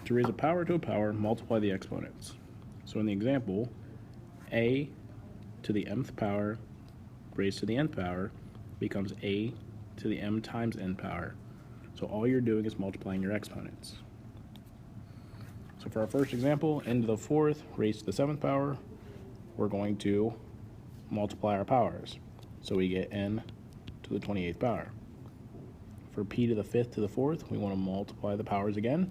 To raise a power to a power, multiply the exponents. So in the example, a to the mth power raised to the nth power becomes a to the m times n power. So all you're doing is multiplying your exponents. So for our first example, n to the fourth raised to the seventh power, we're going to multiply our powers. So we get n to the 28th power. For p to the fifth to the fourth, we want to multiply the powers again.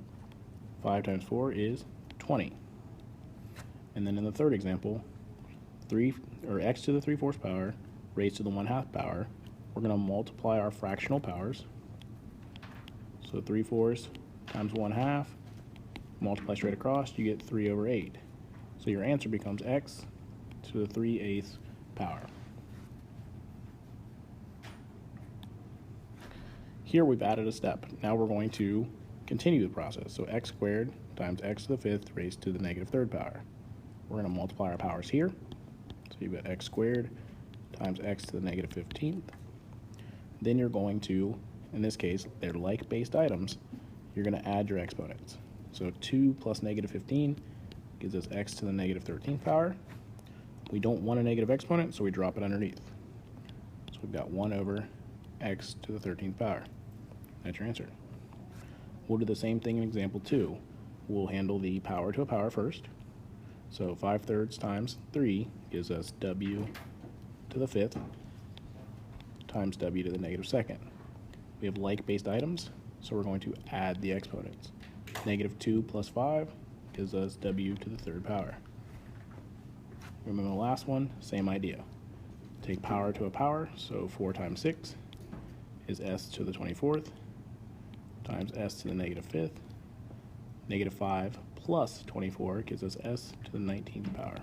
5 times 4 is 20. And then in the third example, x to the 3/4 power raised to the 1/2 power, we're going to multiply our fractional powers. So 3/4 times 1/2, multiply straight across, you get 3/8. So your answer becomes x to the 3/8 power. Here we've added a step. Now we're going to continue the process. So x squared times x to the fifth raised to the negative third power. We're going to multiply our powers here. So you've got x squared times x to the negative 15th. Then you're going to, in this case, they're like-based items, you're going to add your exponents. So 2 plus negative 15 gives us x to the negative 13th power. We don't want a negative exponent, so we drop it underneath. So we've got 1 over x to the 13th power. That's your answer. We'll do the same thing in example 2. We'll handle the power to a power first. So 5/3 times 3 gives us w to the fifth times w to the negative second. We have like-based items, so we're going to add the exponents. Negative 2 plus 5 gives us w to the third power. Remember the last one, same idea. Take power to a power, so 4 times 6 is s to the 24th times s to the negative 5th. Negative 5 plus 24 gives us s to the 19th power.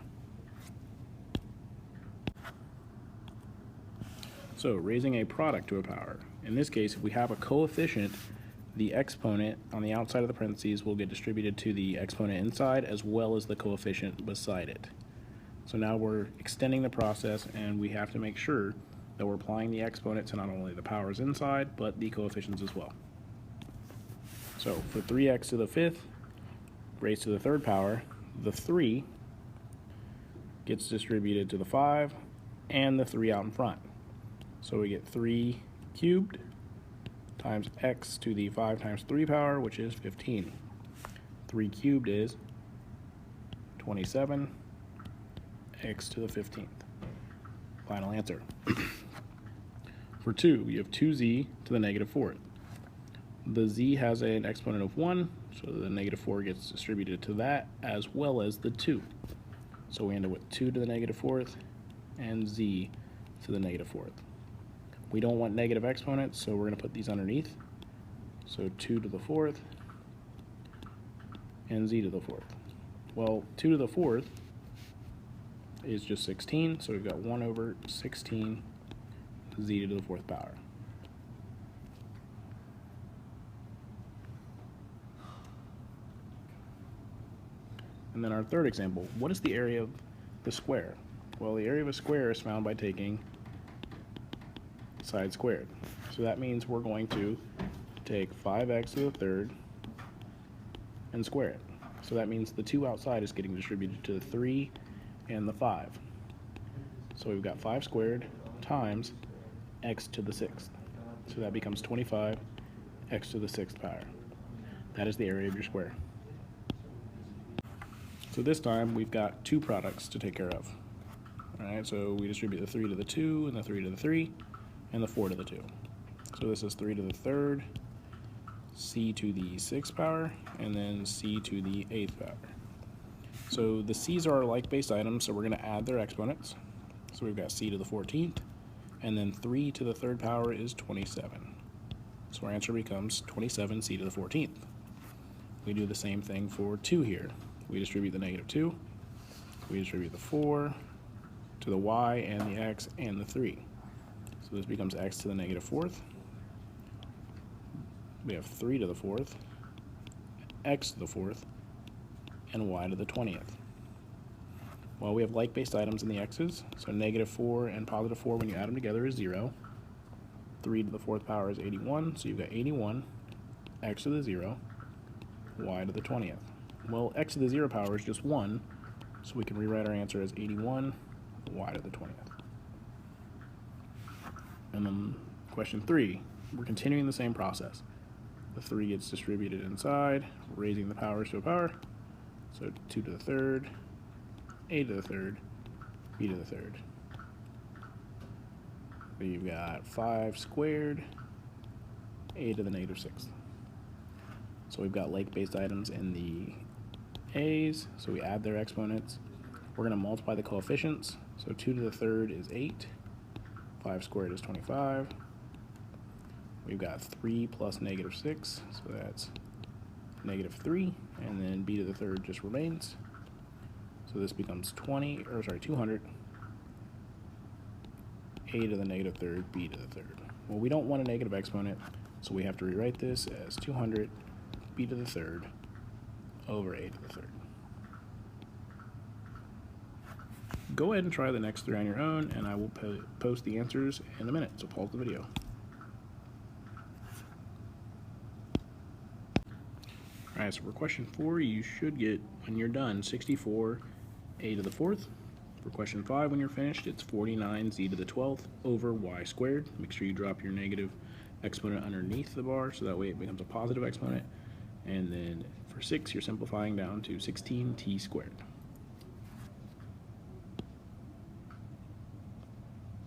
So raising a product to a power. In this case, if we have a coefficient, the exponent on the outside of the parentheses will get distributed to the exponent inside as well as the coefficient beside it. So now we're extending the process, and we have to make sure that we're applying the exponent to not only the powers inside, but the coefficients as well. So for 3x to the fifth raised to the third power, the 3 gets distributed to the 5 and the 3 out in front. So we get 3 cubed times x to the 5 times 3 power, which is 15. 3 cubed is 27, x to the 15th. Final answer. For 2, you have 2z to the negative 4th. The z has an exponent of 1, so the negative 4 gets distributed to that as well as the 2. So we end up with 2 to the negative 4th and z to the negative 4th. We don't want negative exponents, so we're going to put these underneath. So 2 to the 4th and z to the 4th. Well, 2 to the 4th is just 16, so we've got 1 over 16 z to the 4th power. And then our third example, what is the area of the square? Well, the area of a square is found by taking side squared. So that means we're going to take 5x to the third and square it. So that means the 2 outside is getting distributed to the 3 and the 5. So we've got 5 squared times x to the 6th. So that becomes 25 x to the 6th power. That is the area of your square. So this time we've got 2 products to take care of. Alright, so we distribute the 3 to the 2 and the 3 to the 3 and the 4 to the 2. So this is 3 to the 3rd, c to the 6th power, and then c to the 8th power. So the c's are like-based items, so we're going to add their exponents. So we've got c to the 14th, and then 3 to the 3rd power is 27. So our answer becomes 27c to the 14th. We do the same thing for 2 here. We distribute the negative 2, we distribute the 4 to the y and the x and the 3. So this becomes x to the negative 4th. We have 3 to the 4th, x to the 4th, and y to the 20th. Well, we have like-based items in the x's, so negative 4 and positive 4 when you add them together is 0. 3 to the 4th power is 81, so you've got 81, x to the 0, y to the 20th. Well, x to the 0 power is just 1, so we can rewrite our answer as 81 y to the 20th. And then question 3, we're continuing the same process. The 3 gets distributed inside, raising the powers to a power. So 2 to the 3rd, a to the 3rd, b to the 3rd. So you've got 5 squared, a to the negative 6th. So we've got like-based items in the a's, so we add their exponents. We're going to multiply the coefficients. So 2 to the 3rd is 8, 5 squared is 25. We've got 3 plus negative 6, so that's negative 3, and then b to the 3rd just remains. So this becomes 200, a to the negative 3rd, b to the 3rd. Well, we don't want a negative exponent, so we have to rewrite this as 200 b to the 3rd over a to the 3rd. Go ahead and try the next 3 on your own, and I will post the answers in a minute, so pause the video. Alright, so for question 4, you should get, when you're done, 64 a to the 4th. For question 5, when you're finished, it's 49 z to the 12th over y squared. Make sure you drop your negative exponent underneath the bar, so that way it becomes a positive exponent. And then for 6, you're simplifying down to 16t squared.